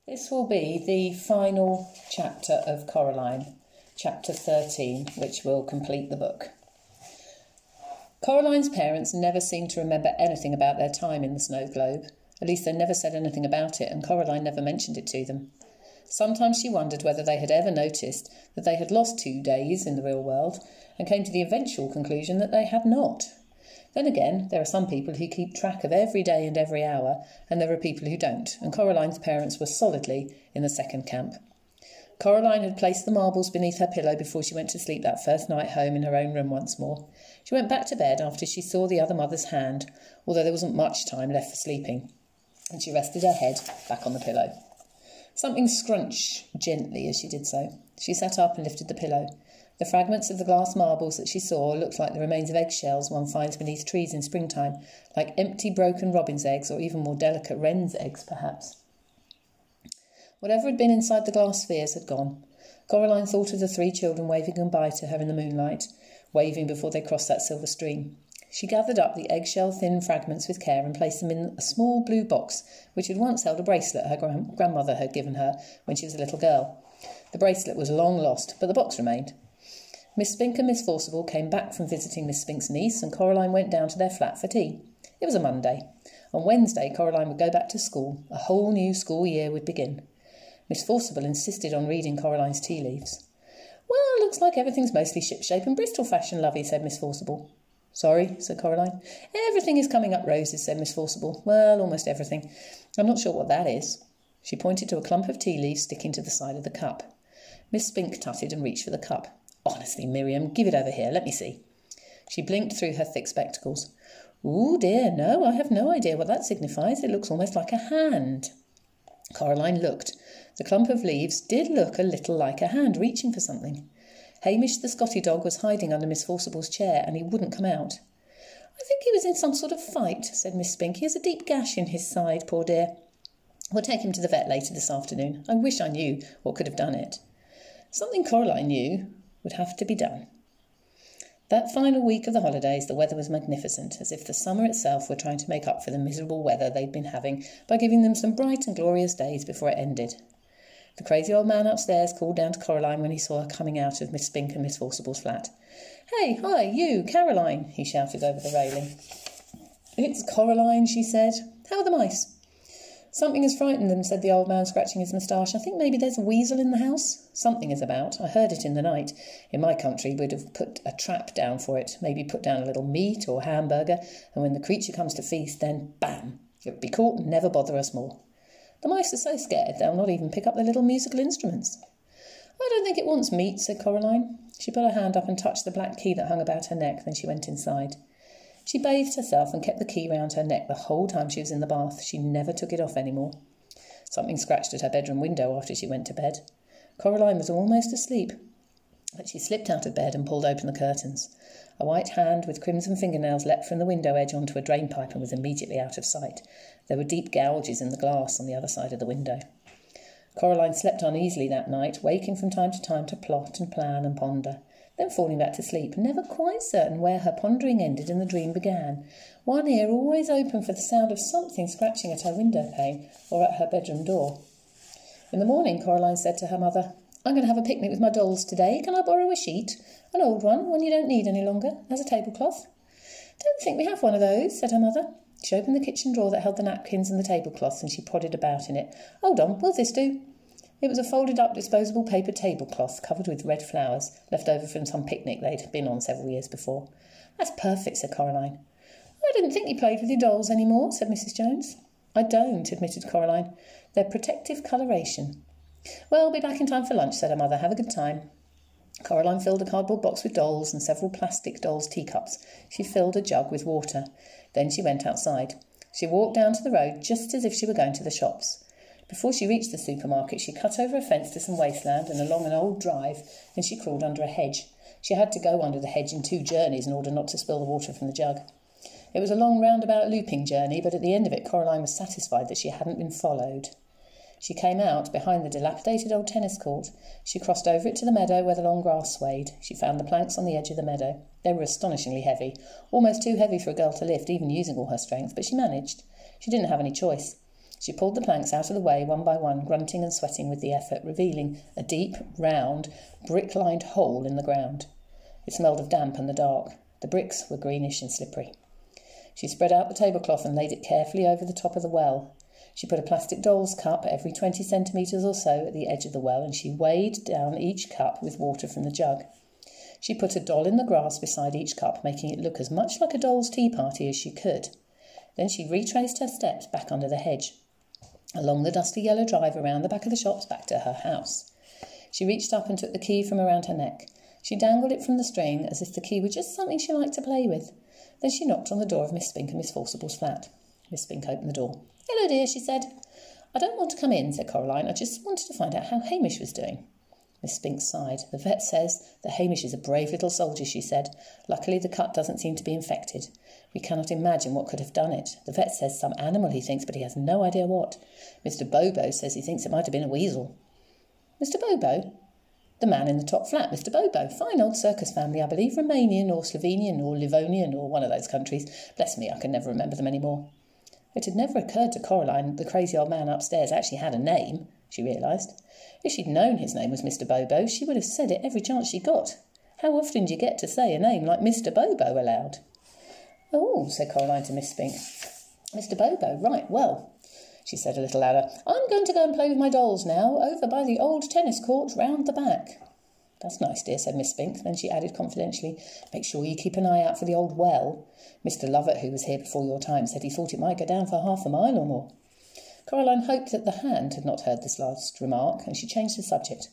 This will be the final chapter of Coraline, chapter 13, which will complete the book. Coraline's parents never seemed to remember anything about their time in the snow globe. At least they never said anything about it, and Coraline never mentioned it to them. Sometimes she wondered whether they had ever noticed that they had lost 2 days in the real world, and came to the eventual conclusion that they had not. Then again, there are some people who keep track of every day and every hour, and there are people who don't, and Coraline's parents were solidly in the second camp. Coraline had placed the marbles beneath her pillow before she went to sleep that first night home in her own room once more. She went back to bed after she saw the other mother's hand, although there wasn't much time left for sleeping, and she rested her head back on the pillow. Something scrunched gently as she did so. She sat up and lifted the pillow. The fragments of the glass marbles that she saw looked like the remains of eggshells one finds beneath trees in springtime, like empty broken robin's eggs, or even more delicate wren's eggs, perhaps. Whatever had been inside the glass spheres had gone. Coraline thought of the 3 children waving goodbye to her in the moonlight, waving before they crossed that silver stream. She gathered up the eggshell-thin fragments with care and placed them in a small blue box which had once held a bracelet her grandmother had given her when she was a little girl. The bracelet was long lost, but the box remained. Miss Spink and Miss Forcible came back from visiting Miss Spink's niece, and Coraline went down to their flat for tea. It was a Monday. On Wednesday, Coraline would go back to school. A whole new school year would begin. Miss Forcible insisted on reading Coraline's tea leaves. "Well, looks like everything's mostly shipshape and Bristol fashion, lovey," said Miss Forcible. "Sorry," said Coraline. "Everything is coming up roses," said Miss Forcible. "Well, almost everything. I'm not sure what that is." She pointed to a clump of tea leaves sticking to the side of the cup. Miss Spink tutted and reached for the cup. "Honestly, Miriam, give it over here. Let me see." She blinked through her thick spectacles. "Ooh, dear, no, I have no idea what that signifies. It looks almost like a hand." Coraline looked. The clump of leaves did look a little like a hand reaching for something. Hamish the Scotty dog was hiding under Miss Forcible's chair, and he wouldn't come out. "I think he was in some sort of fight," said Miss Spink. "He has a deep gash in his side, poor dear. We'll take him to the vet later this afternoon. I wish I knew what could have done it." Something Coraline knew would have to be done. That final week of the holidays, the weather was magnificent, as if the summer itself were trying to make up for the miserable weather they'd been having by giving them some bright and glorious days before it ended. The crazy old man upstairs called down to Coraline when he saw her coming out of Miss Spink and Miss Forcible's flat. "Hey, hi, you, Caroline," he shouted over the railing. "It's Coraline," she said. "How are the mice?" "Something has frightened them," said the old man, scratching his moustache. "I think maybe there's a weasel in the house. Something is about. I heard it in the night. In my country we'd have put a trap down for it, maybe put down a little meat or hamburger, and when the creature comes to feast, then bam! It would be caught and never bother us more. The mice are so scared they'll not even pick up their little musical instruments." "I don't think it wants meat," said Coraline. She put her hand up and touched the black key that hung about her neck, then she went inside. She bathed herself and kept the key round her neck the whole time she was in the bath. She never took it off any more. Something scratched at her bedroom window after she went to bed. Coraline was almost asleep, but she slipped out of bed and pulled open the curtains. A white hand with crimson fingernails leapt from the window edge onto a drainpipe and was immediately out of sight. There were deep gouges in the glass on the other side of the window. Coraline slept uneasily that night, waking from time to time to plot and plan and ponder, then falling back to sleep, never quite certain where her pondering ended and the dream began, one ear always open for the sound of something scratching at her window pane or at her bedroom door. In the morning, Coraline said to her mother, "I'm going to have a picnic with my dolls today. Can I borrow a sheet? An old one you don't need any longer, as a tablecloth?" "Don't think we have one of those," said her mother. She opened the kitchen drawer that held the napkins and the tablecloths, and she prodded about in it. "Hold on, will this do?" It was a folded-up disposable paper tablecloth covered with red flowers, left over from some picnic they'd been on several years before. "That's perfect," said Coraline. "I didn't think you played with your dolls any more," said Mrs. Jones. "I don't," admitted Coraline. "They're protective coloration." "Well, be back in time for lunch," said her mother. "Have a good time." Coraline filled a cardboard box with dolls and several plastic dolls' teacups. She filled a jug with water. Then she went outside. She walked down to the road just as if she were going to the shops. Before she reached the supermarket, she cut over a fence to some wasteland and along an old drive, then she crawled under a hedge. She had to go under the hedge in 2 journeys in order not to spill the water from the jug. It was a long roundabout looping journey, but at the end of it Coraline was satisfied that she hadn't been followed. She came out behind the dilapidated old tennis court. She crossed over it to the meadow where the long grass swayed. She found the planks on the edge of the meadow. They were astonishingly heavy, almost too heavy for a girl to lift, even using all her strength, but she managed. She didn't have any choice. She pulled the planks out of the way one by one, grunting and sweating with the effort, revealing a deep, round, brick-lined hole in the ground. It smelled of damp and the dark. The bricks were greenish and slippery. She spread out the tablecloth and laid it carefully over the top of the well. She put a plastic doll's cup every 20 centimetres or so at the edge of the well, and she weighed down each cup with water from the jug. She put a doll in the grass beside each cup, making it look as much like a doll's tea party as she could. Then she retraced her steps back under the hedge, along the dusty yellow drive around the back of the shops back to her house. She reached up and took the key from around her neck. She dangled it from the string as if the key were just something she liked to play with. Then she knocked on the door of Miss Spink and Miss Forcible's flat. Miss Spink opened the door. "Hello, dear," she said. "I don't want to come in," said Coraline. "I just wanted to find out how Hamish was doing." Miss Spink sighed. "The vet says that Hamish is a brave little soldier," she said. "Luckily the cut doesn't seem to be infected. We cannot imagine what could have done it. The vet says some animal he thinks, but he has no idea what. Mr. Bobo says he thinks it might have been a weasel." "Mr. Bobo?" "The man in the top flat, Mr. Bobo. Fine old circus family, I believe, Romanian or Slovenian or Livonian or one of those countries. Bless me, I can never remember them any more." It had never occurred to Coraline that the crazy old man upstairs actually had a name, she realised. If she'd known his name was Mr. Bobo, she would have said it every chance she got. How often do you get to say a name like Mr. Bobo aloud? "Oh," said Coraline to Miss Spink. "Mr. Bobo, right, well," she said a little louder, "I'm going to go and play with my dolls now, over by the old tennis court round the back." "That's nice, dear," said Miss Spink. Then she added confidentially, "Make sure you keep an eye out for the old well. Mr. Lovett, who was here before your time, said he thought it might go down for half a mile or more." Coraline hoped that the hand had not heard this last remark, and she changed the subject.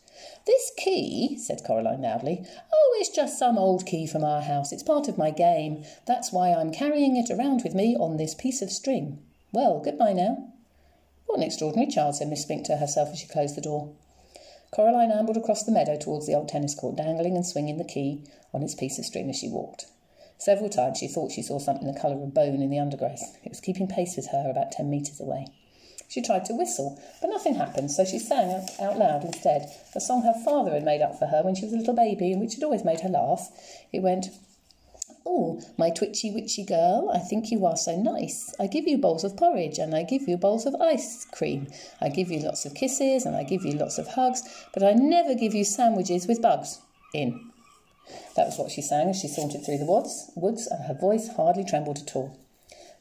"This key," said Coraline loudly. "Oh, it's just some old key from our house. It's part of my game. That's why I'm carrying it around with me on this piece of string. Well, goodbye now." "What an extraordinary child," said Miss Spink to herself as she closed the door. Coraline ambled across the meadow towards the old tennis court, dangling and swinging the key on its piece of string as she walked. Several times she thought she saw something the colour of bone in the undergrowth. It was keeping pace with her about 10 metres away. She tried to whistle, but nothing happened, so she sang out loud instead, a song her father had made up for her when she was a little baby and which had always made her laugh. It went, "Oh, my twitchy witchy girl, I think you are so nice. I give you bowls of porridge and I give you bowls of ice cream. I give you lots of kisses and I give you lots of hugs, but I never give you sandwiches with bugs in." That was what she sang as she sauntered through the woods, and her voice hardly trembled at all.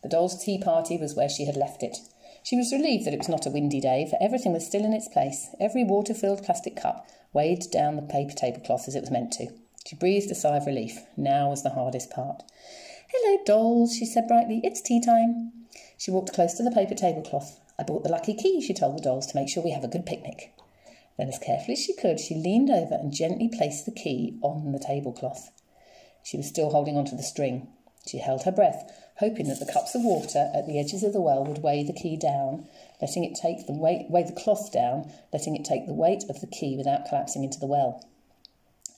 The dolls' tea party was where she had left it. She was relieved that it was not a windy day, for everything was still in its place. Every water-filled plastic cup weighed down the paper tablecloth as it was meant to. She breathed a sigh of relief. Now was the hardest part. "Hello, dolls," she said brightly. "It's tea time." She walked close to the paper tablecloth. "I bought the lucky key," she told the dolls, "to make sure we have a good picnic." Then, as carefully as she could, she leaned over and gently placed the key on the tablecloth. She was still holding onto the string. She held her breath, hoping that the cups of water at the edges of the well would weigh the key down, letting it take the weigh the cloth down, letting it take the weight of the key without collapsing into the well.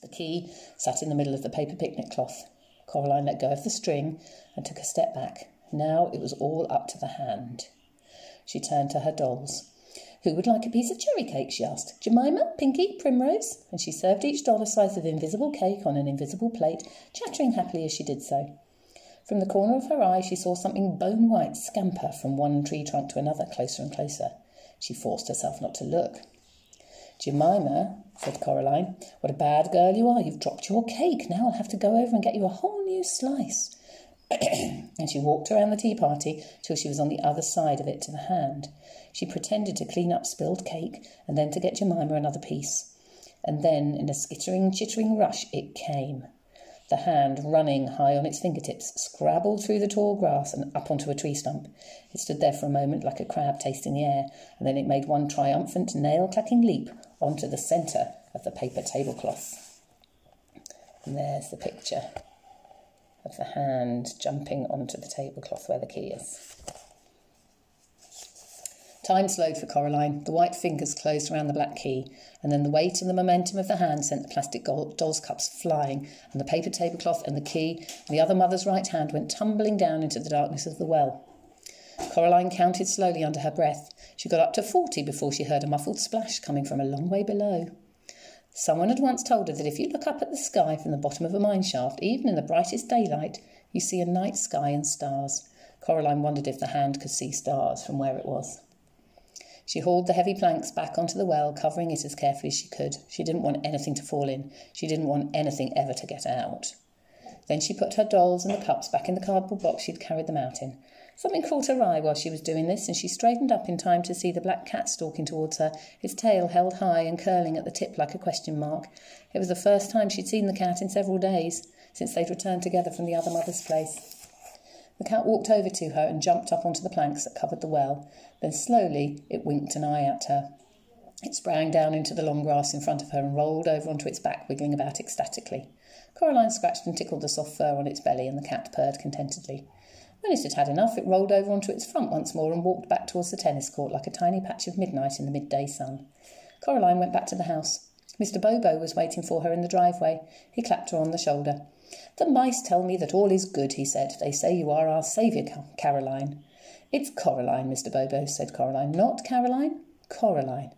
The key sat in the middle of the paper picnic cloth. Coraline let go of the string and took a step back. Now it was all up to the hand. She turned to her dolls. "Who would like a piece of cherry cake?" she asked. "Jemima, Pinky, Primrose?" And she served each doll a slice of invisible cake on an invisible plate, chattering happily as she did so. From the corner of her eye she saw something bone-white scamper from one tree trunk to another, closer and closer. She forced herself not to look. "Jemima," said Coraline, "what a bad girl you are. You've dropped your cake. Now I'll have to go over and get you a whole new slice." And she walked around the tea party till she was on the other side of it to the hand. She pretended to clean up spilled cake and then to get Jemima another piece. And then, in a skittering, chittering rush, it came. The hand, running high on its fingertips, scrabbled through the tall grass and up onto a tree stump. It stood there for a moment like a crab tasting the air, and then it made one triumphant, nail-clacking leap onto the centre of the paper tablecloth. And there's the picture of the hand jumping onto the tablecloth where the key is. Time slowed for Coraline. The white fingers closed around the black key, and then the weight and the momentum of the hand sent the plastic doll's cups flying, and the paper tablecloth and the key and the other mother's right hand went tumbling down into the darkness of the well. Coraline counted slowly under her breath. She got up to 40 before she heard a muffled splash coming from a long way below. Someone had once told her that if you look up at the sky from the bottom of a mine shaft, even in the brightest daylight, you see a night sky and stars. Coraline wondered if the hand could see stars from where it was. She hauled the heavy planks back onto the well, covering it as carefully as she could. She didn't want anything to fall in. She didn't want anything ever to get out. Then she put her dolls and the cups back in the cardboard box she'd carried them out in. Something caught her eye while she was doing this, and she straightened up in time to see the black cat stalking towards her, its tail held high and curling at the tip like a question mark. It was the first time she'd seen the cat in several days, since they'd returned together from the other mother's place. The cat walked over to her and jumped up onto the planks that covered the well. Then slowly it winked an eye at her. It sprang down into the long grass in front of her and rolled over onto its back, wiggling about ecstatically. Coraline scratched and tickled the soft fur on its belly, and the cat purred contentedly. When it had had enough, it rolled over onto its front once more and walked back towards the tennis court like a tiny patch of midnight in the midday sun. Coraline went back to the house. Mr. Bobo was waiting for her in the driveway. He clapped her on the shoulder. "The mice tell me that all is good," he said. "They say you are our saviour, Caroline." "It's Coraline, Mr. Bobo," said Coraline. "Not Caroline? Coraline."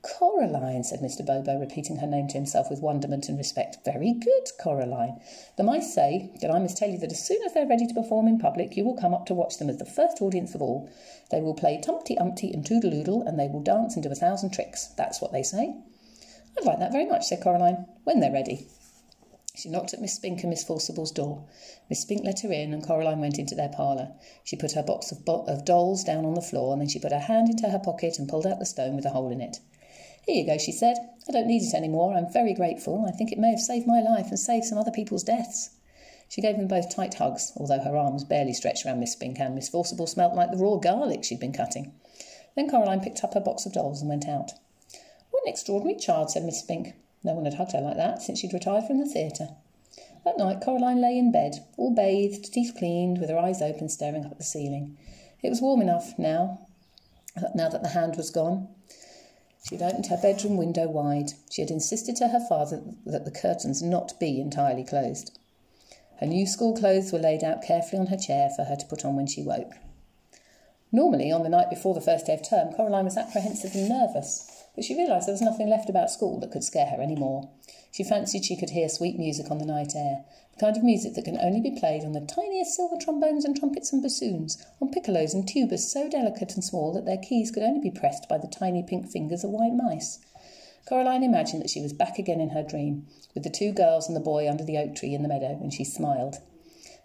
"Coraline," said Mr. Bobo, repeating her name to himself with wonderment and respect. "Very good, Coraline. The mice say that I must tell you that as soon as they're ready to perform in public, you will come up to watch them as the first audience of all. They will play Tumpty Umpty and Toodle-Oodle, and they will dance and do 1,000 tricks. That's what they say." "I'd like that very much," said Coraline, "when they're ready." She knocked at Miss Spink and Miss Forcible's door. Miss Spink let her in, and Coraline went into their parlour. She put her box of dolls down on the floor, and then she put her hand into her pocket and pulled out the stone with a hole in it. "Here you go," she said. "I don't need it any more. I'm very grateful. I think it may have saved my life and saved some other people's deaths." She gave them both tight hugs, although her arms barely stretched around Miss Spink, and Miss Forcible smelt like the raw garlic she'd been cutting. Then Coraline picked up her box of dolls and went out. "What an extraordinary child," said Miss Spink. No one had hugged her like that since she'd retired from the theatre. That night Coraline lay in bed, all bathed, teeth cleaned, with her eyes open, staring up at the ceiling. It was warm enough now that the hand was gone. She had opened her bedroom window wide. She had insisted to her father that the curtains not be entirely closed. Her new school clothes were laid out carefully on her chair for her to put on when she woke. Normally, on the night before the first day of term, Coraline was apprehensive and nervous, but she realised there was nothing left about school that could scare her any more. She fancied she could hear sweet music on the night air, the kind of music that can only be played on the tiniest silver trombones and trumpets and bassoons, on piccolos and tubas so delicate and small that their keys could only be pressed by the tiny pink fingers of white mice. Coraline imagined that she was back again in her dream, with the 2 girls and the boy under the oak tree in the meadow, and she smiled.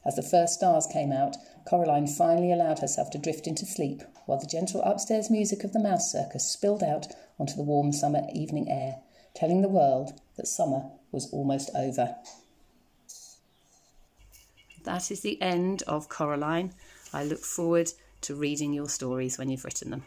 As the first stars came out, Coraline finally allowed herself to drift into sleep, while the gentle upstairs music of the mouse circus spilled out onto the warm summer evening air, telling the world that summer was almost over. That is the end of Coraline. I look forward to reading your stories when you've written them.